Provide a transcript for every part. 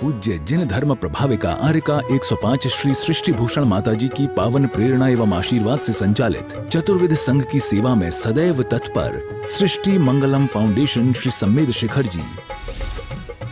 पूज्य जिन धर्म प्रभाविका आर्यका 105 श्री सृष्टि भूषण माताजी की पावन प्रेरणा एवं आशीर्वाद से संचालित चतुर्विध संघ की सेवा में सदैव तत्पर सृष्टि मंगलम फाउंडेशन श्री सम्मेद शिखर जी।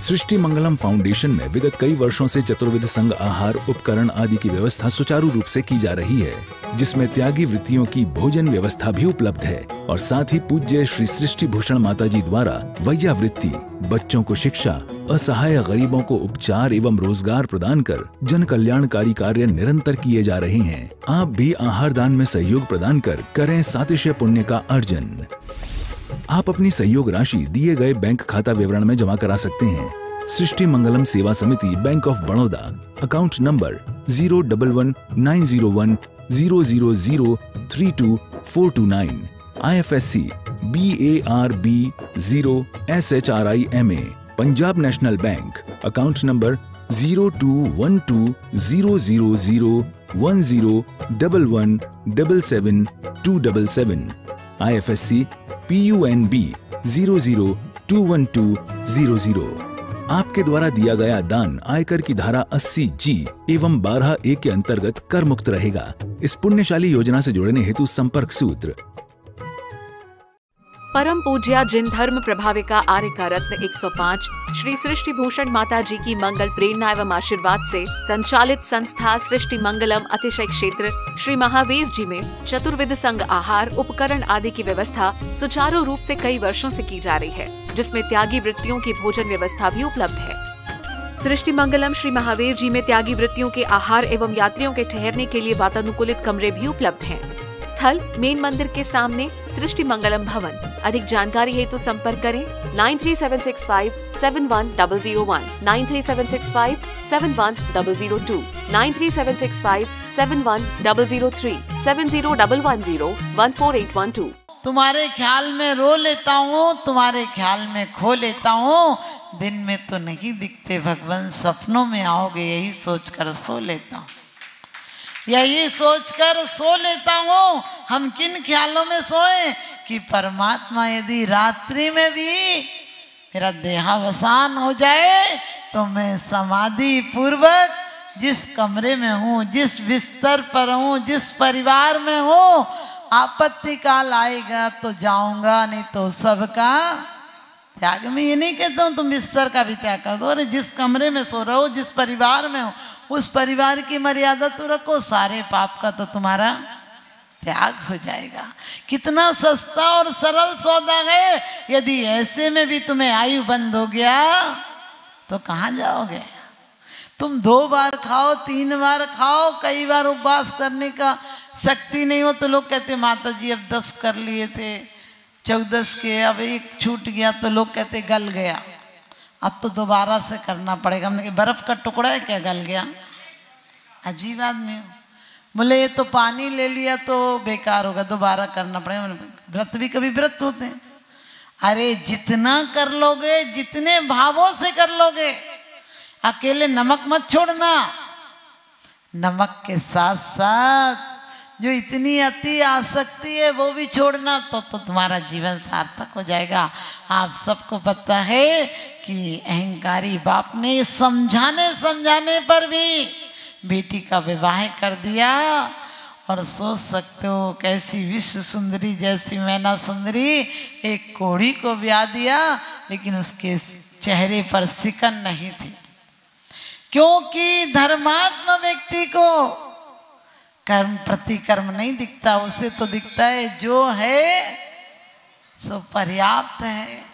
सृष्टि मंगलम फाउंडेशन में विगत कई वर्षों से चतुर्विध संघ आहार उपकरण आदि की व्यवस्था सुचारू रूप से की जा रही है, जिसमें त्यागी वृत्तियों की भोजन व्यवस्था भी उपलब्ध है और साथ ही पूज्य श्री सृष्टि भूषण माताजी द्वारा वैया वृत्ति, बच्चों को शिक्षा, असहाय गरीबों को उपचार एवं रोजगार प्रदान कर जन कल्याणकारी कार्य निरंतर किए जा रहे हैं। आप भी आहार दान में सहयोग प्रदान कर करें सातिशय पुण्य का अर्जन। आप अपनी सहयोग राशि दिए गए बैंक खाता विवरण में जमा करा सकते हैं। सृष्टि Mangalam Seva Samiti, Bank of Baroda, account number 011900100322429, IFSC BARB 0SHRIMA, Punjab National Bank, account number 0212001011777277, IFSC PUNB 0021200। आपके द्वारा दिया गया दान आयकर की धारा 80G एवं 12A के अंतर्गत कर मुक्त रहेगा। इस पुण्यशाली योजना से जुड़ने हेतु संपर्क सूत्र। परम पूज्या जिन धर्म प्रभाविका आर्यका रत्न 105 श्री सृष्टि भूषण माता जी की मंगल प्रेरणा एवं आशीर्वाद से संचालित संस्था सृष्टि मंगलम अतिशय क्षेत्र श्री महावीर जी में चतुर्विध संघ आहार उपकरण आदि की व्यवस्था सुचारू रूप से कई वर्षों से की जा रही है, जिसमें त्यागी वृत्तियों की भोजन व्यवस्था भी उपलब्ध है। सृष्टि मंगलम श्री महावीर जी में त्यागी वृत्तियों के आहार एवं यात्रियों के ठहरने के लिए वातानुकूलित कमरे भी उपलब्ध हैं। स्थल मेन मंदिर के सामने सृष्टि मंगलम भवन। अधिक जानकारी हेतु संपर्क करें 9376571001, 9376571002, 9376571003, 7011014812। तुम्हारे ख्याल में रो लेता हूँ, तुम्हारे ख्याल में खो लेता हूँ, दिन में तो नहीं दिखते भगवान, सपनों में आओगे यही सोचकर सो लेता हूँ, यही सोचकर सो लेता हूँ। हम किन ख्यालों में सोए कि परमात्मा यदि रात्रि में भी मेरा देहावसान हो जाए तो मैं समाधि पूर्वक जिस कमरे में हूँ, जिस बिस्तर पर हूँ, जिस परिवार में हूँ, आपत्ति काल आएगा तो जाऊंगा, नहीं तो सबका त्याग। मैं ये नहीं कहता हूँ तुम बिस्तर का भी त्याग कर दो, अरे जिस कमरे में सो रहे हो, जिस परिवार में हो, उस परिवार की मर्यादा तो रखो, सारे पाप का तो तुम्हारा त्याग हो जाएगा। कितना सस्ता और सरल सौदा है। यदि ऐसे में भी तुम्हें आयु बंद हो गया तो कहाँ जाओगे। तुम 2 बार खाओ, 3 बार खाओ, कई बार उपवास करने का शक्ति नहीं हो तो लोग कहते माता जी अब 10 कर लिए थे, 14 के, अब 1 छूट गया तो लोग कहते गल गया, अब तो दोबारा से करना पड़ेगा। हमने कहा बर्फ का टुकड़ा है क्या गल गया। अजीब आदमी हो। बोले ये तो पानी ले लिया तो बेकार होगा, दोबारा करना पड़ेगा। व्रत भी कभी व्रत होते हैं। अरे जितना कर लोगे, जितने भावों से कर लोगे, अकेले नमक मत छोड़ना, नमक के साथ साथ जो इतनी अति आसक्ति है वो भी छोड़ना, तो तुम्हारा जीवन सार्थक हो जाएगा। आप सबको पता है कि अहंकारी बाप ने समझाने पर भी बेटी का विवाह कर दिया। और सोच सकते हो कैसी विश्व सुंदरी जैसी मैना सुंदरी एक कोढ़ी को ब्याह दिया, लेकिन उसके चेहरे पर सिकन नहीं थी, क्योंकि धर्मात्मा व्यक्ति को कर्म प्रतिकर्म नहीं दिखता, उसे तो दिखता है जो है सो पर्याप्त है।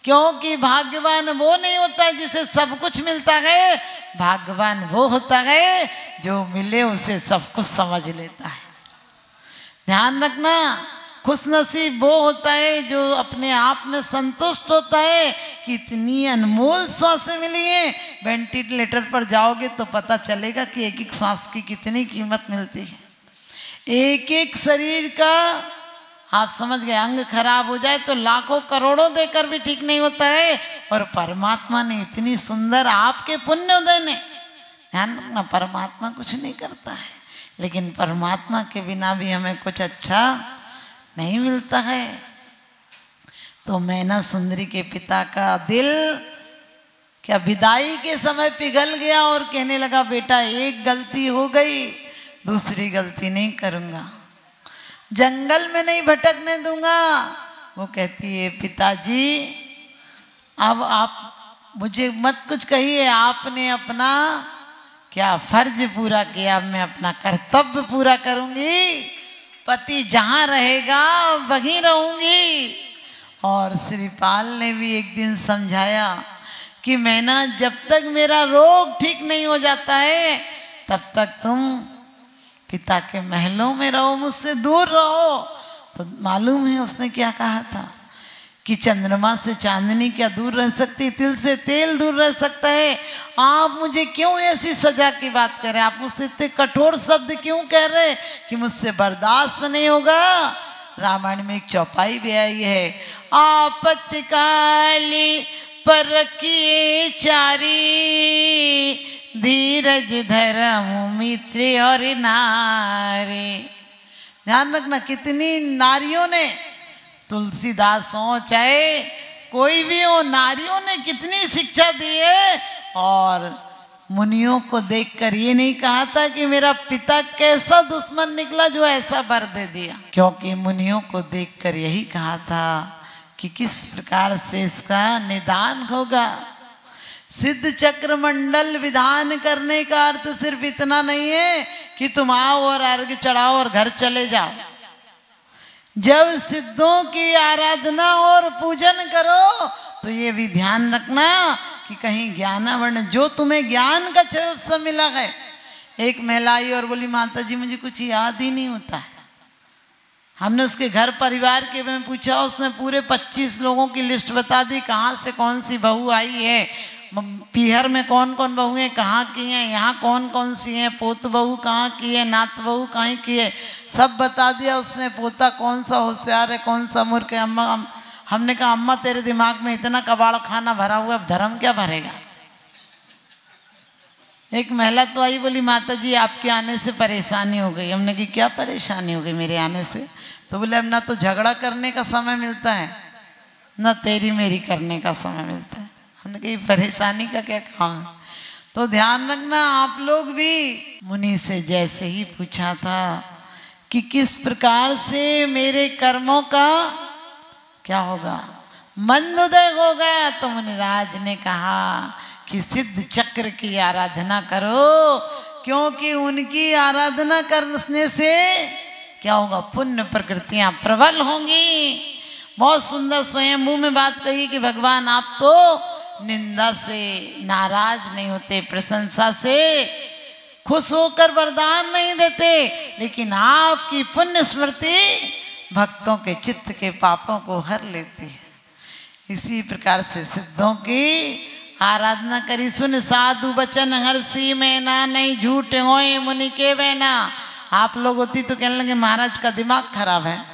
क्योंकि भाग्यवान वो नहीं होता है जिसे सब कुछ मिलता है, भाग्यवान वो होता है जो मिले उसे सब कुछ समझ लेता है। ध्यान रखना, खुशनसीब वो होता है जो अपने आप में संतुष्ट होता है कि इतनी अनमोल सांसें मिली है। वेंटिलेटर पर जाओगे तो पता चलेगा कि एक एक सांस की कितनी कीमत मिलती है। एक एक शरीर का आप समझ गए, अंग खराब हो जाए तो लाखों करोड़ों देकर भी ठीक नहीं होता है। और परमात्मा ने इतनी सुंदर आपके पुण्योदय ने, ध्यान रखना परमात्मा कुछ नहीं करता है, लेकिन परमात्मा के बिना भी हमें कुछ अच्छा नहीं मिलता है। तो मैना सुंदरी के पिता का दिल क्या विदाई के समय पिघल गया और कहने लगा बेटा एक गलती हो गई, दूसरी गलती नहीं करूँगा, जंगल में नहीं भटकने दूंगा। वो कहती है पिताजी अब आप मुझे मत कुछ कहिए, आपने अपना क्या फर्ज पूरा किया, मैं अपना कर्तव्य पूरा करूंगी, पति जहाँ रहेगा वहीं रहूंगी। और श्रीपाल ने भी एक दिन समझाया कि मैं ना जब तक मेरा रोग ठीक नहीं हो जाता है तब तक तुम पिता के महलों में रहो, मुझसे दूर रहो। तो मालूम है उसने क्या कहा था कि चंद्रमा से चांदनी क्या दूर रह सकती, तिल से तेल दूर रह सकता है। आप मुझे क्यों ऐसी सजा की बात कर रहे हैं, आप मुझसे इतने कठोर शब्द क्यों कह रहे हैं कि मुझसे बर्दाश्त नहीं होगा। रामायण में एक चौपाई भी आई है, आपत्तिकाली परखिए चारी, धीरज धर्म मित्र और नारी। ध्यान रखना कितनी नारियों ने, तुलसीदास हो चाहे कोई भी हो, नारियों ने कितनी शिक्षा दी है। और मुनियों को देखकर ये नहीं कहा था कि मेरा पिता कैसा दुश्मन निकला जो ऐसा वर दे दिया, क्योंकि मुनियों को देखकर यही कहा था कि किस प्रकार से इसका निदान होगा। सिद्ध चक्र मंडल विधान करने का अर्थ सिर्फ इतना नहीं है कि तुम आओ और अर्घ चढ़ाओ और घर चले जाओ। जब सिद्धों की आराधना और पूजन करो तो ये भी ध्यान रखना कि कहीं ज्ञानावर्ण, जो तुम्हें ज्ञान का सब मिला है। एक महिला आई और बोली माता जी मुझे कुछ याद ही नहीं होता है। हमने उसके घर परिवार के में पूछा, उसने पूरे 25 लोगों की लिस्ट बता दी, कहाँ से कौन सी बहू आई है, पीहर में कौन कौन बहू हैं, कहाँ की हैं, यहाँ कौन कौन सी हैं, पोत बहू कहाँ की है, नात बहू कहाँ की है, सब बता दिया उसने। पोता कौन सा होशियार है, कौन सा मूर्ख है। अम्मा हमने कहा अम्मा तेरे दिमाग में इतना कबाड़ खाना भरा हुआ है, धर्म क्या भरेगा। एक महिला तो आई, बोली माता जी आपके आने से परेशानी हो गई। हमने कहा क्या परेशानी हो गई मेरे आने से। तो बोले अब ना तो झगड़ा करने का समय मिलता है, ना तेरी मेरी करने का समय मिलता है। हमने कही परेशानी का क्या काम है। तो ध्यान रखना आप लोग भी। मुनि से जैसे ही पूछा था कि किस प्रकार से मेरे कर्मों का क्या होगा, मंदोदय होगा, तो मुनिराज ने कहा कि सिद्ध चक्र की आराधना करो, क्योंकि उनकी आराधना करने से क्या होगा, पुण्य प्रकृतियां प्रबल होंगी। बहुत सुंदर स्वयंभू में बात कही कि भगवान आप तो निंदा से नाराज नहीं होते, प्रशंसा से खुश होकर वरदान नहीं देते, लेकिन आपकी पुण्य स्मृति भक्तों के चित्त के पापों को हर लेती है। इसी प्रकार से सिद्धों की आराधना करी। सुन साधु बचन हर्षी में ना, नहीं झूठ होए मुनि के बहना। आप लोग होती तो कहने लगे महाराज का दिमाग खराब है,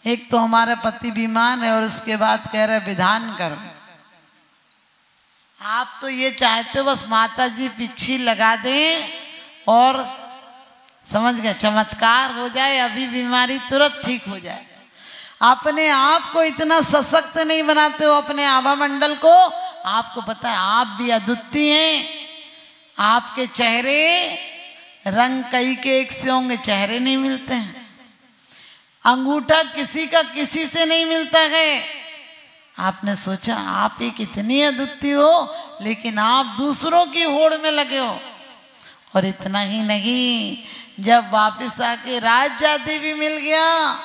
एक तो हमारा पति बीमार है और उसके बाद कह रहे विधान करो। आप तो ये चाहते हो बस माता जी पिछी लगा दें और समझ गए चमत्कार हो जाए, अभी बीमारी तुरंत ठीक हो जाए। अपने आप को इतना सशक्त नहीं बनाते हो, अपने आभा मंडल को। आपको पता है आप भी अद्वितीय हैं, आपके चेहरे रंग कई के एक से होंगे, चेहरे नहीं मिलते हैं। अंगूठा किसी का किसी से नहीं मिलता है। आपने सोचा आप ही कितनी अद्वितीय हो, लेकिन आप दूसरों की होड़ में लगे हो। और इतना ही नहीं, जब वापस आके राजजादी भी मिल गया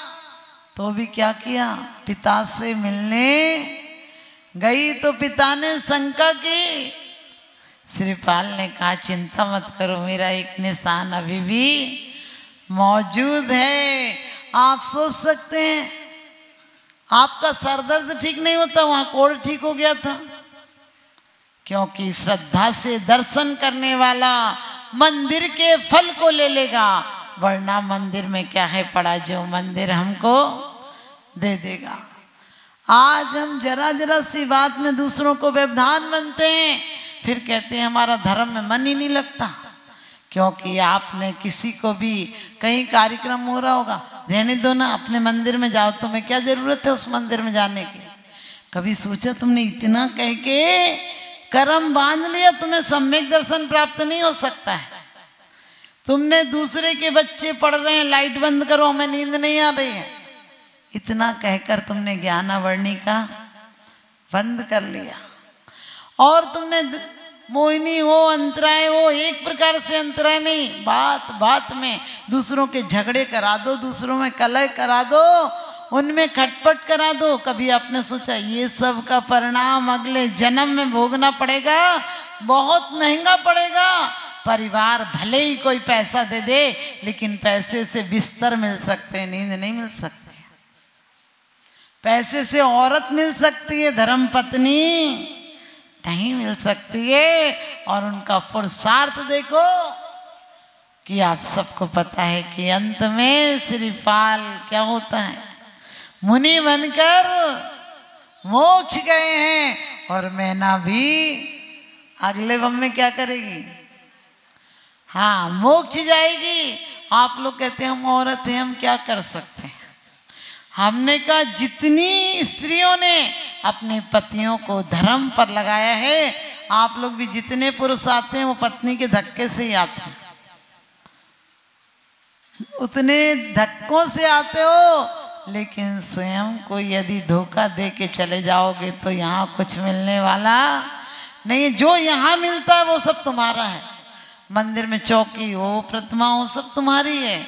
तो भी क्या किया, पिता से मिलने गई तो पिता ने शंका की। श्रीपाल ने कहा चिंता मत करो, मेरा एक निशान अभी भी मौजूद है। आप सोच सकते हैं आपका सरदर्द ठीक नहीं होता, वहां कोढ़ ठीक हो गया था, क्योंकि श्रद्धा से दर्शन करने वाला मंदिर के फल को ले लेगा, वरना मंदिर में क्या है पड़ा जो मंदिर हमको दे देगा। आज हम जरा जरा सी बात में दूसरों को व्यवधान बनते हैं, फिर कहते हैं हमारा धर्म में मन ही नहीं लगता। क्योंकि आपने किसी को भी कहीं कार्यक्रम हो रहा होगा, रहने दो ना, अपने मंदिर में जाओ, तुम्हें क्या जरूरत है उस मंदिर में जाने की। कभी सोचा तुमने इतना कह के कर्म बांध लिया, तुम्हें सम्यक दर्शन प्राप्त नहीं हो सकता है। तुमने दूसरे के बच्चे पढ़ रहे हैं, लाइट बंद करो, हमें नींद नहीं आ रही है, इतना कहकर तुमने ज्ञानावर्णिका बंद कर लिया। और तुमने मोहिनी हो, अंतराय हो, एक प्रकार से अंतराय नहीं, बात बात में दूसरों के झगड़े करा दो, दूसरों में कलह करा दो, उनमें खटपट करा दो। कभी आपने सोचा ये सब का परिणाम अगले जन्म में भोगना पड़ेगा, बहुत महंगा पड़ेगा। परिवार भले ही कोई पैसा दे दे, लेकिन पैसे से बिस्तर मिल सकते हैं, नींद नहीं मिल सकती। पैसे से औरत मिल सकती है, धर्म पत्नी नहीं मिल सकती है। और उनका पुरुषार्थ देखो कि आप सबको पता है कि अंत में श्रीपाल क्या होता है, मुनि बनकर मोक्ष गए हैं। और मैना भी अगले वम में क्या करेगी? हाँ, मोक्ष जाएगी। आप लोग कहते हैं हम औरत हैं, हम क्या कर सकते हैं? हमने कहा जितनी स्त्रियों ने अपने पतियों को धर्म पर लगाया है, आप लोग भी जितने पुरुष आते हैं वो पत्नी के धक्के से ही आते हैं, उतने धक्कों से आते हो। लेकिन स्वयं को यदि धोखा दे के चले जाओगे तो यहाँ कुछ मिलने वाला नहीं। जो यहाँ मिलता है वो सब तुम्हारा है। मंदिर में चौकी हो, प्रतिमा हो, सब तुम्हारी है।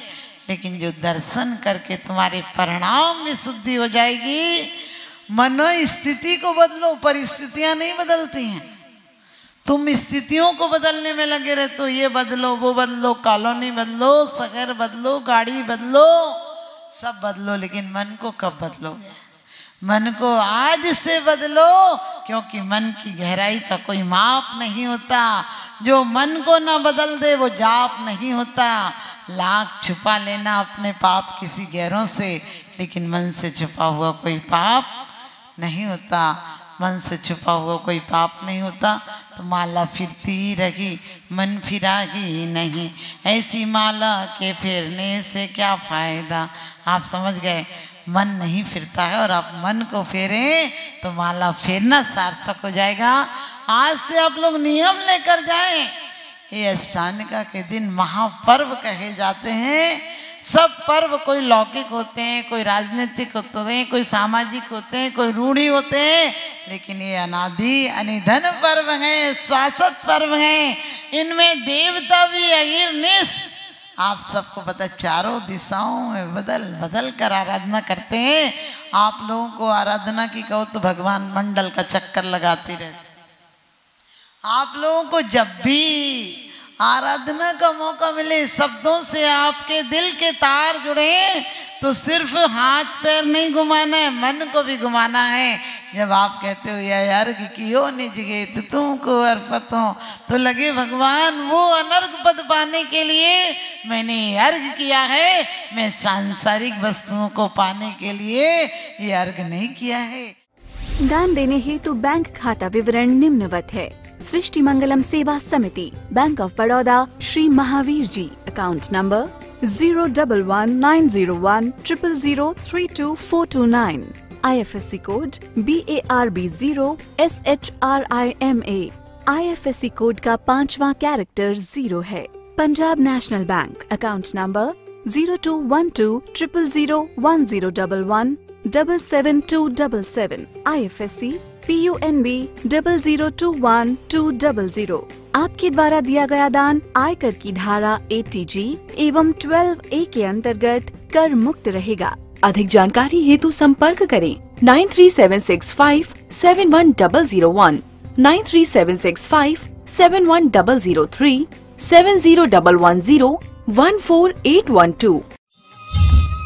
लेकिन जो दर्शन करके तुम्हारे परिणाम में शुद्धि हो जाएगी, मनो स्थिति को बदलो, परिस्थितियां नहीं बदलती हैं। तुम स्थितियों को बदलने में लगे रहते हो, ये बदलो, वो बदलो, कॉलोनी बदलो, शहर बदलो, गाड़ी बदलो, सब बदलो, लेकिन मन को कब बदलोगे? मन को आज से बदलो, क्योंकि मन की गहराई का कोई माप नहीं होता। जो मन को ना बदल दे वो जाप नहीं होता। लाख छुपा लेना अपने पाप किसी गैरों से, लेकिन मन से छुपा हुआ कोई पाप नहीं होता। मन से छुपा हुआ कोई पाप नहीं होता। तो माला फिरती ही रही, मन फिरागी नहीं। ऐसी माला के फेरने से क्या फायदा? आप समझ गए, मन नहीं फिरता है और आप मन को फेरें तो माला फेरना सार्थक हो जाएगा। आज से आप लोग नियम लेकर जाएं। ये अष्टानिका के दिन महापर्व कहे जाते हैं। सब पर्व कोई लौकिक होते हैं, कोई राजनीतिक होते हैं, कोई सामाजिक होते हैं, कोई रूढ़ी होते हैं, लेकिन ये अनादि अनिधन पर्व हैं, शाश्वत पर्व हैं। इनमें देवता भी अहिर्निश, आप सबको पता, चारों दिशाओं में बदल बदल कर आराधना करते हैं। आप लोगों को आराधना की कहो तो भगवान मंडल का चक्कर लगाते रहते। आप लोगों को जब भी आराधना का मौका मिले, शब्दों से आपके दिल के तार जुड़े, तो सिर्फ हाथ पैर नहीं घुमाना है, मन को भी घुमाना है। जब आप कहते हो या अर्घ कियो निज गेत तुमको अर्पित हो, तो लगे भगवान वो अनर्घ पद पाने के लिए मैंने अर्घ किया है, मैं सांसारिक वस्तुओं को पाने के लिए ये अर्घ नहीं किया है। दान देने हेतु बैंक खाता विवरण निम्नवत है। सृष्टि Mangalam Seva Samiti, Bank of Baroda, Shri Mahavir ji, account number 0119010032429, IFSC code BARB0 SHRIMA, IFSC code का 5वां कैरेक्टर 0 है। Punjab National Bank, account number 0212000111 77277, IFSC PUNB 0021200। आपके द्वारा दिया गया दान आयकर की धारा 80G एवं 12A के अंतर्गत कर मुक्त रहेगा। अधिक जानकारी हेतु संपर्क करें 9376571001, 9376571003, 7011014812।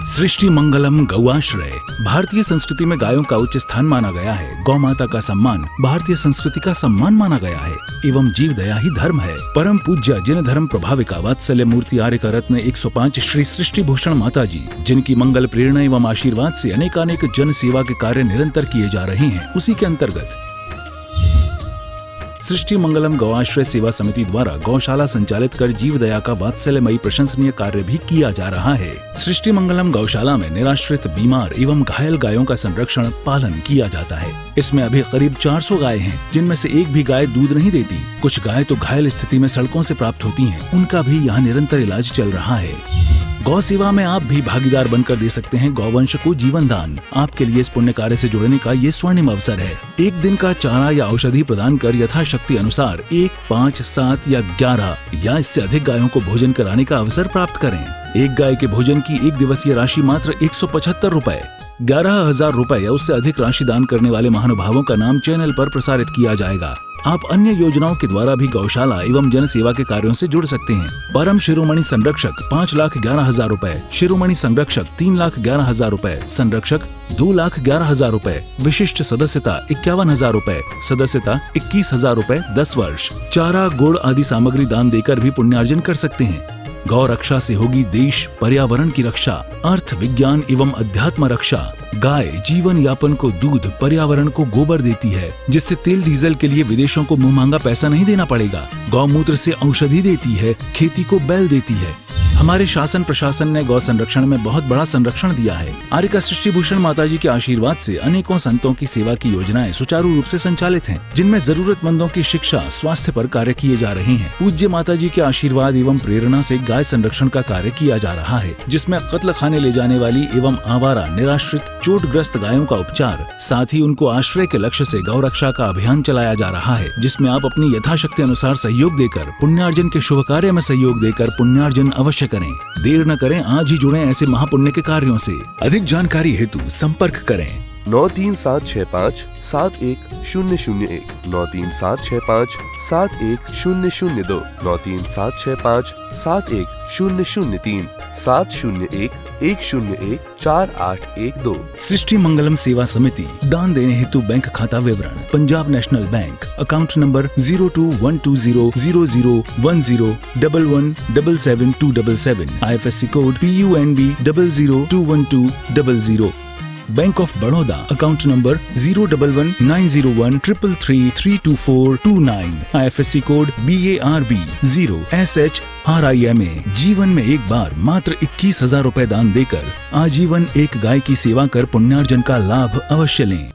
सृष्टि मंगलम गौआश्रय। भारतीय संस्कृति में गायों का उच्च स्थान माना गया है। गौ माता का सम्मान भारतीय संस्कृति का सम्मान माना गया है एवं जीव दया ही धर्म है। परम पूज्य जिन धर्म प्रभाविका वात्सल्य मूर्ति आर्य का रत्न 105 श्री सृष्टि भूषण माता जी, जिनकी मंगल प्रेरणा एवं आशीर्वाद से अनेकानेक जन सेवा के कार्य निरंतर किए जा रहे हैं, उसी के अंतर्गत सृष्टि मंगलम गौआश्रय सेवा समिति द्वारा गौशाला संचालित कर जीव दया का वात्सल्यमयी प्रशंसनीय कार्य भी किया जा रहा है। सृष्टि मंगलम गौशाला में निराश्रित, बीमार एवं घायल गायों का संरक्षण पालन किया जाता है। इसमें अभी करीब 400 गाय हैं, जिनमें से एक भी गाय दूध नहीं देती। कुछ गाय तो घायल स्थिति में सड़कों से प्राप्त होती हैं। उनका भी यहाँ निरंतर इलाज चल रहा है। गौ सेवा में आप भी भागीदार बनकर दे सकते हैं गौवंश को जीवन दान। आपके लिए इस पुण्य कार्य से जुड़ने का ये स्वर्णिम अवसर है। एक दिन का चारा या औषधि प्रदान कर यथाशक्ति अनुसार 1, 5, 7 या 11 या इससे अधिक गायों को भोजन कराने का अवसर प्राप्त करें। एक गाय के भोजन की 1 दिवसीय राशि मात्र 175 रुपए। 11,000 रुपए या उससे अधिक राशि दान करने वाले महानुभावों का नाम चैनल पर प्रसारित किया जाएगा। आप अन्य योजनाओं के द्वारा भी गौशाला एवं जन सेवा के कार्यों से जुड़ सकते हैं। परम शिरोमणि संरक्षक 5,11,000 रुपए, शिरोमणि संरक्षक 3,11,000 रुपए, संरक्षक 2,11,000 रुपए, विशिष्ट सदस्यता 51,000 रुपए, सदस्यता 21,000 रुपए 10 वर्ष। चारा, गुड़ आदि सामग्री दान देकर भी पुण्यार्जन कर सकते हैं। गौ रक्षा से होगी देश पर्यावरण की रक्षा, अर्थ विज्ञान एवं अध्यात्म रक्षा। गाय जीवन यापन को दूध, पर्यावरण को गोबर देती है, जिससे तेल डीजल के लिए विदेशों को मुंह मांगा पैसा नहीं देना पड़ेगा। गौमूत्र से औषधि देती है, खेती को बैल देती है। हमारे शासन प्रशासन ने गौ संरक्षण में बहुत बड़ा संरक्षण दिया है। आर्यका सृष्टि भूषण माताजी के आशीर्वाद से अनेकों संतों की सेवा की योजनाएं सुचारू रूप से संचालित हैं, जिनमें जरूरतमंदों की शिक्षा, स्वास्थ्य पर कार्य किए जा रहे हैं। पूज्य माताजी के आशीर्वाद एवं प्रेरणा से गाय संरक्षण का कार्य किया जा रहा है, जिसमें कत्ल खाने ले जाने वाली एवं आवारा, निराश्रित, चोटग्रस्त गायों का उपचार, साथ ही उनको आश्रय के लक्ष्य से गौ रक्षा का अभियान चलाया जा रहा है, जिसमें आप अपनी यथाशक्ति अनुसार सहयोग देकर पुण्यार्जन के शुभ कार्य में सहयोग देकर पुण्यार्जन अवश्य करें। देर न करें, आज ही जुड़ें ऐसे महापुण्य के कार्यों से। अधिक जानकारी हेतु संपर्क करें 93765 71001, 93765 71002, 93765 71003, 701-101-4812। सृष्टि मंगलम सेवा समिति। दान देने हेतु बैंक खाता विवरण: Punjab National Bank, account number 0212001011777277, IFSC code PUNB 0021200। Bank of Baroda, account number 0119013332429, IFSC code BARB 0SHRIMA। जीवन में एक बार मात्र 21,000 रुपए दान देकर आजीवन एक गाय की सेवा कर पुण्यार्जन का लाभ अवश्य लें।